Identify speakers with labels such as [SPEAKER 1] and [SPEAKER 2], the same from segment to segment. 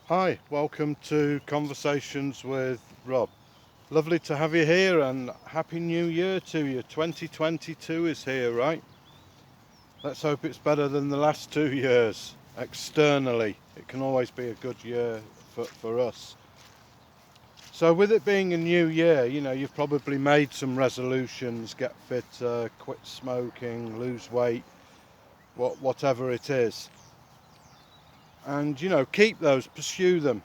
[SPEAKER 1] Hi, welcome to Conversations with Rob. Lovely to have you here and Happy New Year to you. 2022 is here, right? Let's hope it's better than the last 2 years. Externally, it can always be a good year for us. So with it being a new year, you've probably made some resolutions, get fitter, quit smoking, lose weight, whatever it is. And, keep those, pursue them.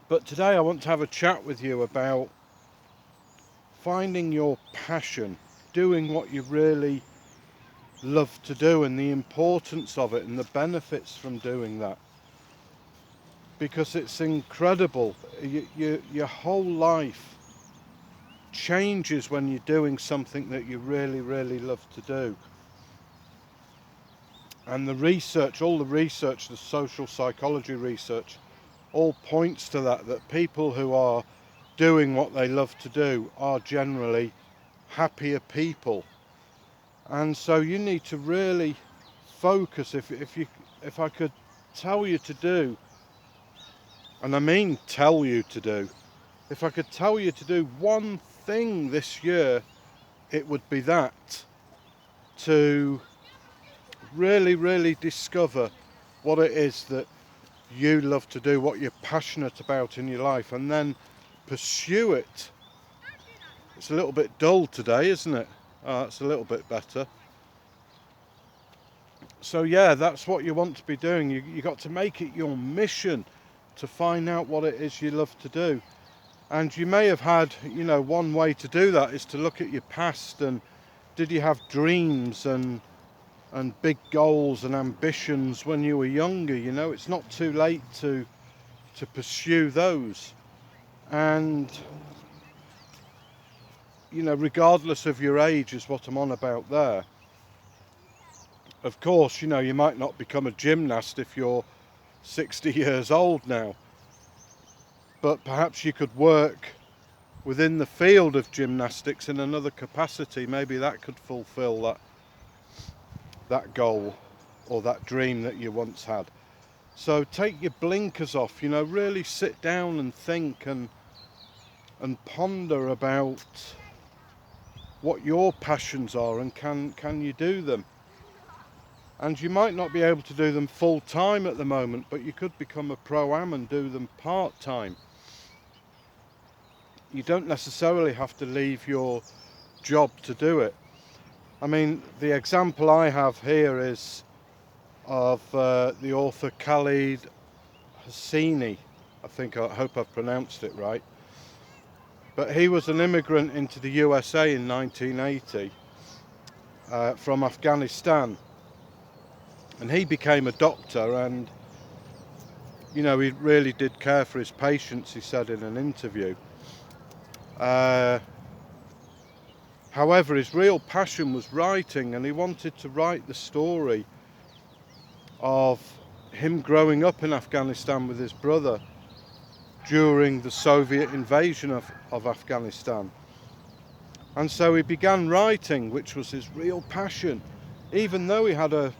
[SPEAKER 1] But today I want to have a chat with you about finding your passion, doing what you really love to do and the importance of it and the benefits from doing that. Because it's incredible. Your whole life changes when you're doing something that you really, really love to do. And the research, all the research, the social psychology research, all points to that people who are doing what they love to do are generally happier people. And so you need to really focus. If I could tell you to do, and I mean tell you to do, if I could tell you to do one thing this year, it would be that, to really, really discover what it is that you love to do, what you're passionate about in your life, and then pursue it. It's a little bit dull today, isn't it? It's a little bit better. So yeah, that's what you want to be doing. You got to make it your mission to find out what it is you love to do. And you may have had, one way to do that is to look at your past and did you have dreams and big goals and ambitions when you were younger. It's not too late to pursue those. And regardless of your age is what I'm on about there. Of course, you might not become a gymnast if you're 60 years old now, but perhaps you could work within the field of gymnastics in another capacity. Maybe that could fulfill that goal or that dream that you once had. So take your blinkers off, really sit down and think and ponder about what your passions are and can you do them. And you might not be able to do them full time at the moment, but you could become a pro-am and do them part time. You don't necessarily have to leave your job to do it. I mean, the example I have here is of the author Khaled Hosseini. I hope I've pronounced it right. But he was an immigrant into the USA in 1980 from Afghanistan. And he became a doctor and, he really did care for his patients, he said in an interview. However, his real passion was writing, and he wanted to write the story of him growing up in Afghanistan with his brother during the Soviet invasion of Afghanistan. And so he began writing, which was his real passion, even though he had a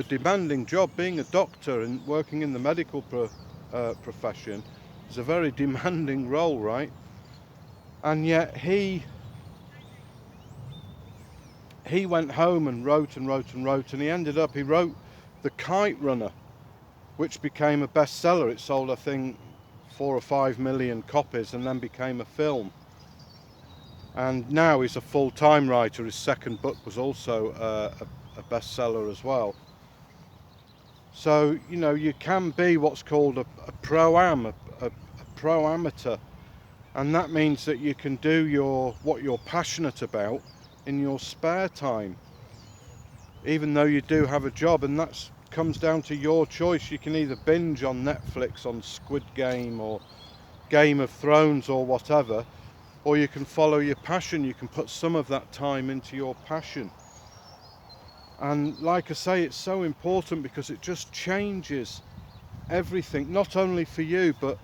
[SPEAKER 1] demanding job. Being a doctor and working in the medical profession is a very demanding role, right? And yet he went home and wrote, and he wrote The Kite Runner, which became a bestseller. It sold, I think, 4 or 5 million copies and then became a film. And now he's a full-time writer. His second book was also a bestseller as well. So, you can be what's called a pro-am, a pro-amateur. And that means that you can do what you're passionate about in your spare time, even though you do have a job. And that comes down to your choice. You can either binge on Netflix on Squid Game or Game of Thrones or whatever, or you can follow your passion. You can put some of that time into your passion. And like I say, it's so important because it just changes everything, not only for you, but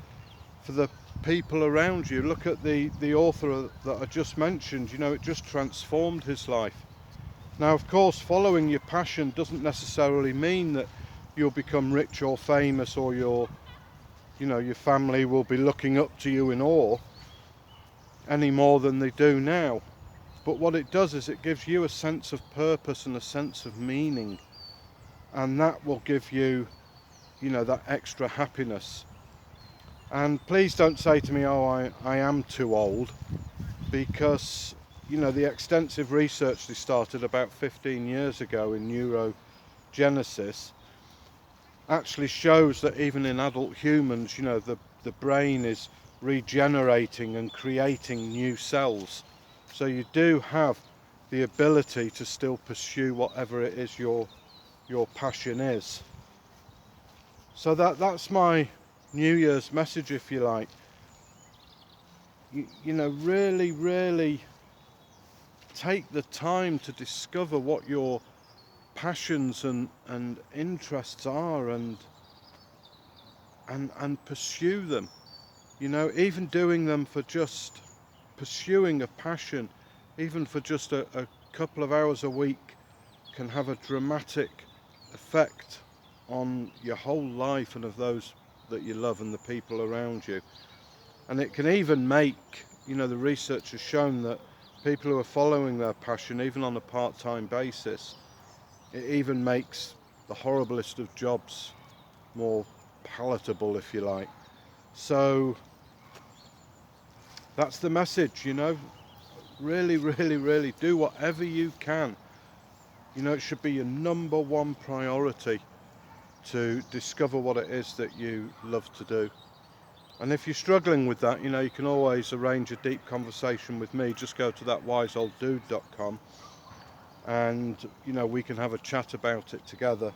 [SPEAKER 1] for the people around you. Look at the author that I just mentioned, it just transformed his life. Now, of course, following your passion doesn't necessarily mean that you'll become rich or famous or you'll you know, your family will be looking up to you in awe any more than they do now. But what it does is it gives you a sense of purpose and a sense of meaning, and that will give you, you know, that extra happiness. And please don't say to me, oh, I am too old, because, you know, the extensive research they started about 15 years ago in neurogenesis actually shows that even in adult humans, you know, the brain is regenerating and creating new cells. So you do have the ability to still pursue whatever it is your passion is. So that's my New Year's message, if you like. You know, really take the time to discover what your passions and interests are, and pursue them. You know, even doing them for just pursuing a passion, even for just a couple of hours a week, can have a dramatic effect on your whole life and of those that you love and the people around you. And it can even make, you know, the research has shown that people who are following their passion, even on a part-time basis, it even makes the horriblest of jobs more palatable, if you like. So that's the message, you know. Really do whatever you can. You know, it should be your number one priority to discover what it is that you love to do. And if you're struggling with that, you know, you can always arrange a deep conversation with me. Just go to thatwiseolddude.com and, you know, we can have a chat about it together.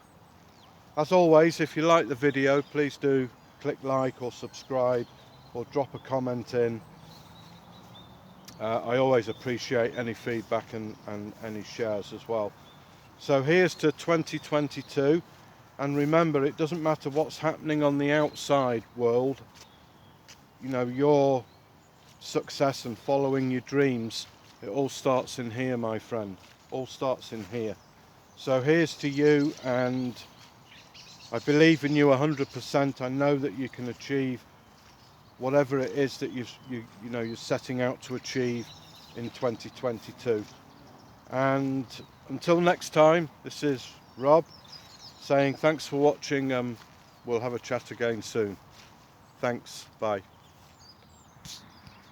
[SPEAKER 1] As always, if you like the video, please do click like or subscribe or drop a comment in. I always appreciate any feedback and any shares as well. So here's to 2022, and remember, it doesn't matter what's happening on the outside world. You know, your success and following your dreams, it all starts in here, my friend. All starts in here. So here's to you, and I believe in you 100%. I know that you can achieve whatever it is that you're setting out to achieve in 2022. And until next time, this is Rob saying thanks for watching. We'll have a chat again soon. Thanks. Bye.